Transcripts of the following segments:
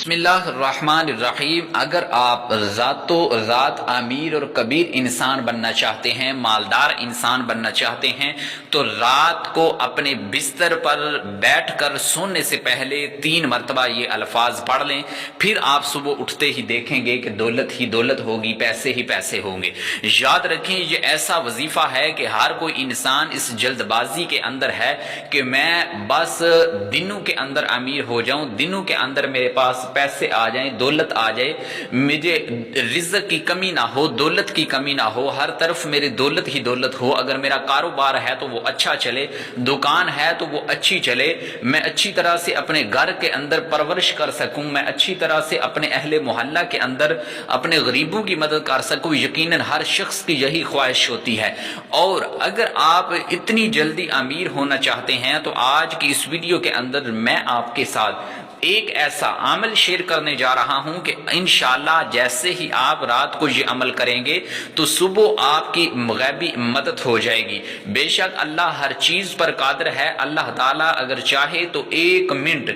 بسم اللہ الرحمن الرحیم۔ اگر آپ ذاتو ذات امیر اور کبیر انسان بننا چاہتے ہیں، مالدار انسان بننا چاہتے ہیں، تو رات کو اپنے بستر پر بیٹھ کر سونے سے پہلے 3 مرتبہ یہ الفاظ پڑھ لیں، پھر آپ صبح اٹھتے ہی دیکھیں گے کہ دولت ہی دولت ہوگی، پیسے ہی پیسے ہوں گے۔ یاد رکھیں یہ ایسا وظیفہ ہے کہ ہر کوئی انسان اس جلد بازی کے اندر ہے کہ میں بس دنوں کے اندر امیر ہو جاؤں، دنوں کے اندر میرے پاس پیسے آ جائیں، دولت آ جائے، مجھے رزق کی کمی نہ ہو، دولت کی کمی نہ ہو، ہر طرف میری دولت ہی دولت ہو۔ اگر میرا کاروبار ہے تو وہ اچھا چلے، دکان ہے تو وہ اچھی چلے، میں اچھی طرح سے اپنے گھر کے اندر پرورش کر سکوں، میں اچھی طرح سے اپنے اہل محلہ کے اندر اپنے غریبوں کی مدد کر سکوں۔ یقیناً ہر شخص کی یہی خواہش ہوتی ہے۔ اور اگر آپ اتنی جلدی امیر ہونا چاہتے ہیں تو آج کی اس ویڈیو کے اندر میں آپ کے ساتھ ایک ایسا عمل شیئر کرنے جا رہا ہوں کہ انشاءاللہ جیسے ہی آپ رات کو یہ عمل کریں گے تو صبح آپ کی غیبی مدد ہو جائے گی۔ بے شک اللہ ہر چیز پر قادر ہے۔ اللہ تعالیٰ اگر چاہے تو 1 منٹ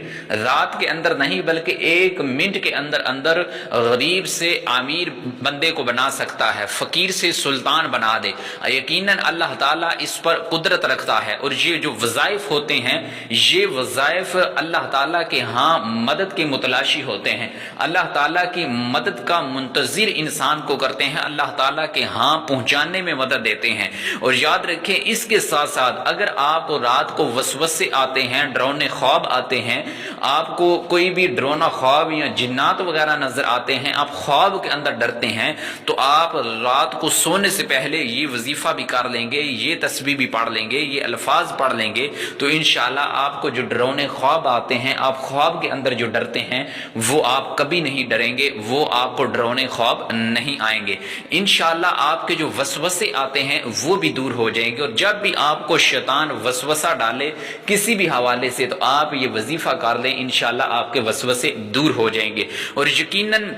رات کے اندر نہیں بلکہ 1 منٹ کے اندر اندر غریب سے امیر بندے کو بنا سکتا ہے، فقیر سے سلطان بنا دے۔ یقیناً اللہ تعالیٰ اس پر قدرت رکھتا ہے۔ اور یہ جو وظائف ہوتے ہیں، یہ وظائف اللہ تعالیٰ کے ہاں مدد کے متلاشی ہوتے ہیں، اللہ تعالیٰ کی مدد کا منتظر انسان کو کرتے ہیں، اللہ تعالیٰ کے ہاں پہنچانے میں مدد دیتے ہیں۔ اور یاد رکھیں اس کے ساتھ ساتھ اگر آپ رات کو وسوسے آتے ہیں، ڈرونے خواب آتے ہیں، آپ کو کوئی بھی ڈرونا خواب یا جنات وغیرہ نظر آتے ہیں، آپ خواب کے اندر ڈرتے ہیں، تو آپ رات کو سونے سے پہلے یہ وظیفہ بھی کر لیں گے، یہ تسبیح بھی پڑھ لیں گے، یہ الفاظ پڑھ لیں گے، تو انشاءاللہ آپ کو جو ڈرونے خواب آتے ہیں، آپ خواب کے اندر جو ڈرتے ہیں وہ آپ کبھی نہیں ڈریں گے، وہ آپ کو ڈرونے خواب نہیں آئیں گے۔ انشاءاللہ آپ کے جو وسوسے آتے ہیں وہ بھی دور ہو جائیں گے۔ اور جب بھی آپ کو شیطان وسوسہ ڈالے کسی بھی حوالے سے تو آپ یہ وظیفہ کر لیں، انشاءاللہ آپ کے وسوسے دور ہو جائیں گے۔ اور یقیناً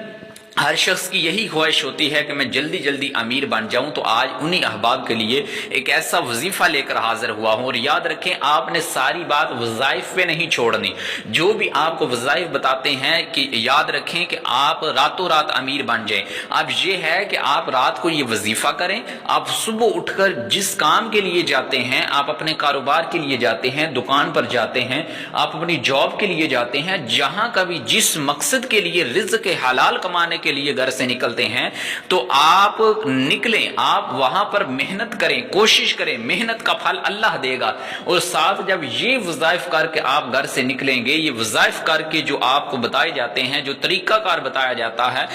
ہر شخص کی یہی خواہش ہوتی ہے کہ میں جلدی جلدی امیر بن جاؤں، تو آج انہی احباب کے لیے ایک ایسا وظیفہ لے کر حاضر ہوا ہوں۔ اور یاد رکھیں آپ نے ساری بات وظائف پہ نہیں چھوڑنی۔ جو بھی آپ کو وظائف بتاتے ہیں کہ یاد رکھیں کہ آپ راتوں رات امیر بن جائیں۔ اب یہ ہے کہ آپ رات کو یہ وظیفہ کریں، آپ صبح اٹھ کر جس کام کے لیے جاتے ہیں، آپ اپنے کاروبار کے لیے جاتے ہیں، دکان پر جاتے ہیں، آپ اپنی جاب کے لیے جاتے ہیں، جہاں کبھی جس مقصد کے لیے رزق حلال کمانے کے لیے گھر سے نکلتے ہیں، تو آپ نکلیں، آپ وہاں پر محنت کریں، کوشش کریں، محنت کا پھل اللہ دے گا۔ اور ساتھ جب یہ وظائف کر کے آپ گھر سے نکلیں گے، یہ وظائف کر کے جو آپ کو بتائے جاتے ہیں، جو طریقہ کار بتایا جاتا ہے،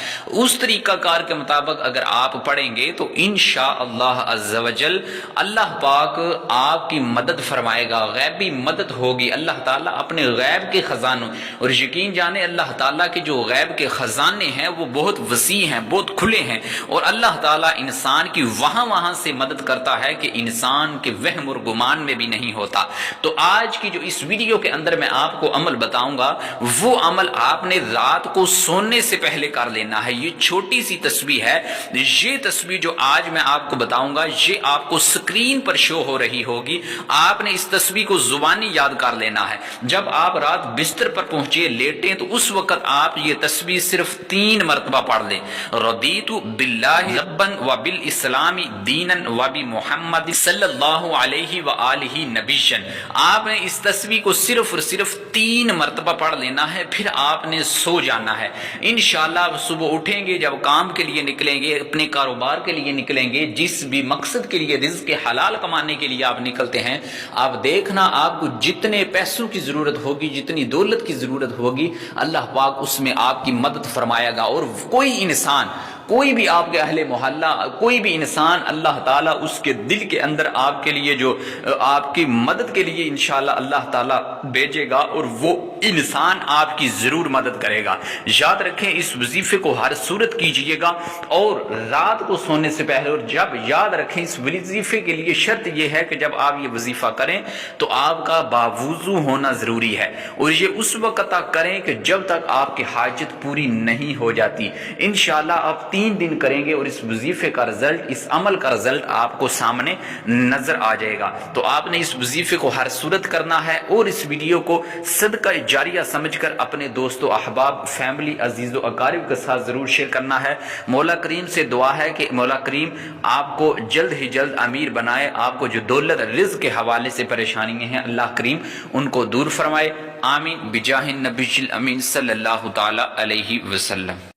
اس طریقہ کار کے مطابق اگر آپ پڑھیں گے تو انشاءاللہ عز و جل اللہ پاک آپ کی مدد فرمائے گا، غیبی مدد ہوگی۔ اللہ تعالیٰ اپنے غیب کے خزانوں، اور یقین جانے اللہ تعالیٰ کے جو غیب کے خزانے ہیں وہ بہت وسیع ہیں، بہت کھلے ہیں، اور اللہ تعالیٰ انسان کی وہاں سے مدد کرتا ہے کہ انسان کے وہم اور گمان میں بھی نہیں ہوتا۔ تو آج کی جو اس ویڈیو کے اندر میں آپ کو عمل بتاؤں گا، وہ عمل آپ نے رات کو سونے سے پہلے کر لینا ہے۔ یہ چھوٹی سی تسبیح ہے، یہ تسبیح جو آج میں آپ کو بتاؤں گا یہ آپ کو سکرین پر شو ہو رہی ہوگی۔ آپ نے اس تسبیح کو زبانی یاد کر لینا ہے۔ جب آپ رات بستر پر پہنچے، لیٹیں، تو اس وقت آپ یہ تسبیح صرف 3 مرتبہ پڑھ لیں۔ رضیت باللہ ربا وبالاسلام دینا وبمحمد صلی اللہ علیہ وآلہ نبیا۔ آپ نے اس تسبیح کو صرف اور صرف 3 مرتبہ پڑھ لینا ہے، پھر آپ نے سو جانا ہے۔ انشاءاللہ آپ صبح اٹھیں گے، جب کام کے لیے نکلیں گے، اپنے کاروبار کے لیے نکلیں گے، جس بھی مقصد کے لیے، رزق حلال کمانے کے لیے آپ نکلتے ہیں، آپ دیکھنا آپ کو جتنے پیسوں کی ضرورت ہوگی، جتنی دولت کی ضرورت ہوگی، اللہ پاک اس میں آپ کی مدد فرمائے گا۔ اور کوئی انسان، کوئی بھی آپ کے اہل محلہ، کوئی بھی انسان، اللہ تعالیٰ اس کے دل کے اندر آپ کے لیے جو آپ کی مدد کے لیے انشاءاللہ اللہ تعالیٰ بھیجے گا، اور وہ انسان آپ کی ضرور مدد کرے گا۔ یاد رکھیں اس وظیفے کو ہر صورت کیجئے گا، اور رات کو سونے سے پہلے۔ اور جب یاد رکھیں اس وظیفے کے لیے شرط یہ ہے کہ جب آپ یہ وظیفہ کریں تو آپ کا باوضو ہونا ضروری ہے، اور یہ اس وقت تک کریں کہ جب تک آپ کی حاجت پوری نہیں ہو جاتی۔ انشاءاللہ آپ 3 دن کریں گے اور اس وظیفے کا رزلٹ، اس عمل کا رزلٹ آپ کو سامنے نظر آ جائے گا۔ تو آپ نے اس وظیفے کو ہر صورت کرنا ہے، اور اس ویڈیو کو صدقہ جاریہ سمجھ کر اپنے دوست و احباب، فیملی، عزیز و اقارب کے ساتھ ضرور شیئر کرنا ہے۔ مولا کریم سے دعا ہے کہ مولا کریم آپ کو جلد ہی جلد امیر بنائے، آپ کو جو دولت رزق کے حوالے سے پریشانیاں ہیں اللہ کریم ان کو دور فرمائے، آمین بجاہ النبی الامین صلی اللہ تعالی علیہ وسلم۔